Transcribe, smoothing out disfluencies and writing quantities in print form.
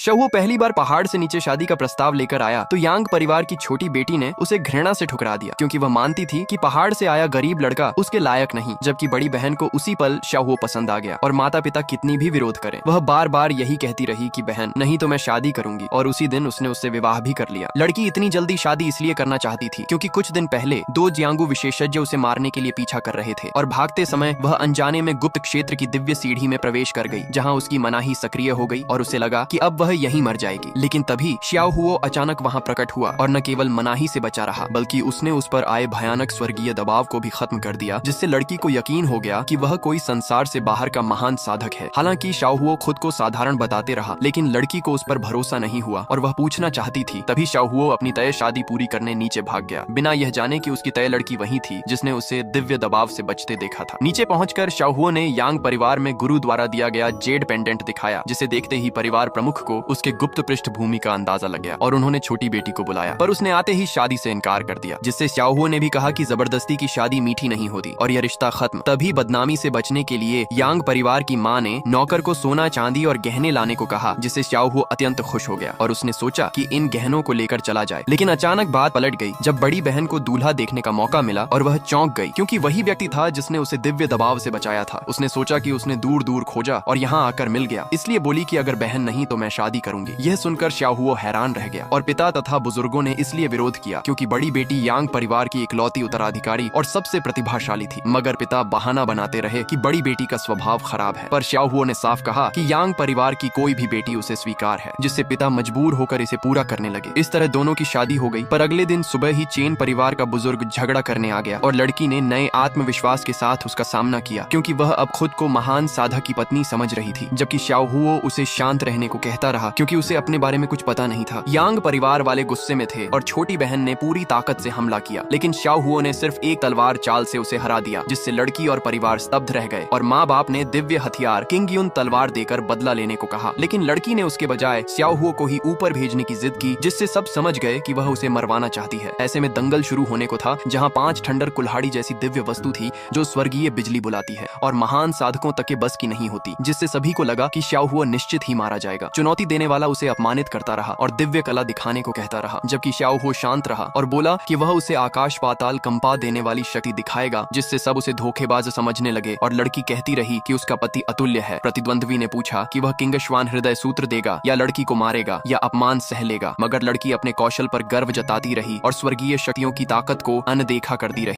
शहुओ पहली बार पहाड़ से नीचे शादी का प्रस्ताव लेकर आया तो यांग परिवार की छोटी बेटी ने उसे घृणा से ठुकरा दिया, क्योंकि वह मानती थी कि पहाड़ से आया गरीब लड़का उसके लायक नहीं। जबकि बड़ी बहन को उसी पल शहुओ पसंद आ गया और माता पिता कितनी भी विरोध करें वह बार बार यही कहती रही कि बहन नहीं तो मैं शादी करूंगी, और उसी दिन उसने उससे विवाह भी कर लिया। लड़की इतनी जल्दी शादी इसलिए करना चाहती थी क्योंकि कुछ दिन पहले 2 जियांगू विशेषज्ञ उसे मारने के लिए पीछा कर रहे थे और भागते समय वह अनजाने में गुप्त क्षेत्र की दिव्य सीढ़ी में प्रवेश कर गई, जहाँ उसकी मनाही सक्रिय हो गई और उसे लगा कि अब वह यहीं मर जाएगी। लेकिन तभी श्याओ हुओ अचानक वहाँ प्रकट हुआ और न केवल मनाही से बचा रहा बल्कि उसने उस पर आए भयानक स्वर्गीय दबाव को भी खत्म कर दिया, जिससे लड़की को यकीन हो गया कि वह कोई संसार से बाहर का महान साधक है। हालांकि श्याओ हुओ खुद को साधारण बताते रहा, लेकिन लड़की को उस पर भरोसा नहीं हुआ और वह पूछना चाहती थी। तभी श्याओ हुओ अपनी तय शादी पूरी करने नीचे भाग गया, बिना यह जाने कि उसकी तय लड़की वही थी जिसने उसे दिव्य दबाव से बचते देखा था। नीचे पहुंचकर श्याओ हुओ ने यांग परिवार में गुरु द्वारा दिया गया जेड पेंडेंट दिखाया, जिसे देखते ही परिवार प्रमुख को उसके गुप्त पृष्ठभूमि का अंदाजा लग गया और उन्होंने छोटी बेटी को बुलाया, पर उसने आते ही शादी से इनकार कर दिया, जिससे श्याओ हुओ ने भी कहा कि जबरदस्ती की शादी मीठी नहीं होती और यह रिश्ता खत्म। तभी बदनामी से बचने के लिए यांग परिवार की मां ने नौकर को सोना चांदी और गहने लाने को कहा, जिससे श्याओ हुओ अत्यंत खुश हो गया और उसने सोचा कि इन गहनों को लेकर चला जाए। लेकिन अचानक बात पलट गई जब बड़ी बहन को दूल्हा देखने का मौका मिला और वह चौंक गई, क्योंकि वही व्यक्ति था जिसने उसे दिव्य दबाव से बचाया था। उसने सोचा कि उसने दूर दूर खोजा और यहाँ आकर मिल गया, इसलिए बोली कि अगर बहन नहीं तो मैं शादी करूंगी। यह सुनकर श्याओ हुओ हैरान रह गया और पिता तथा बुजुर्गों ने इसलिए विरोध किया क्योंकि बड़ी बेटी यांग परिवार की इकलौती उत्तराधिकारी और सबसे प्रतिभाशाली थी। मगर पिता बहाना बनाते रहे कि बड़ी बेटी का स्वभाव खराब है, पर श्याओ हुओ ने साफ कहा कि यांग परिवार की कोई भी बेटी उसे स्वीकार है, जिससे पिता मजबूर होकर इसे पूरा करने लगे। इस तरह दोनों की शादी हो गई। पर अगले दिन सुबह ही चेन परिवार का बुजुर्ग झगड़ा करने आ गया और लड़की ने नए आत्मविश्वास के साथ उसका सामना किया, क्योंकि वह अब खुद को महान साधक की पत्नी समझ रही थी। जबकि श्याओ हुओ उसे शांत रहने को कहता रहा क्योंकि उसे अपने बारे में कुछ पता नहीं था। यांग परिवार वाले गुस्से में थे और छोटी बहन ने पूरी ताकत से हमला किया, लेकिन श्याओ हुओ ने सिर्फ एक तलवार चाल से उसे हरा दिया, जिससे लड़की और परिवार स्तब्ध रह गए और माँ बाप ने दिव्य हथियार किंग युन तलवार देकर बदला लेने को कहा। लेकिन लड़की ने उसके बजाय श्याओ हुओ को ही ऊपर भेजने की जिद की, जिससे सब समझ गए कि वह उसे मरवाना चाहती है। ऐसे में दंगल शुरू होने को था, जहाँ 5 ठंडर कुल्हाड़ी जैसी दिव्य वस्तु थी जो स्वर्गीय बिजली बुलाती है और महान साधकों तक के बस की नहीं होती, जिससे सभी को लगा कि श्याओ हुओ निश्चित ही मारा जाएगा। चुनौती देने वाला उसे अपमानित करता रहा और दिव्य कला दिखाने को कहता रहा, जबकि श्याओ हुओ शांत रहा और बोला कि वह उसे आकाश पाताल कंपा देने वाली शक्ति दिखाएगा, जिससे सब उसे धोखेबाज समझने लगे। और लड़की कहती रही कि उसका पति अतुल्य है। प्रतिद्वंद्वी ने पूछा कि वह किंगश्वान हृदय सूत्र देगा या लड़की को मारेगा या अपमान सह लेगा, मगर लड़की अपने कौशल पर गर्व जताती रही और स्वर्गीय शक्तियों की ताकत को अनदेखा कर दी रही।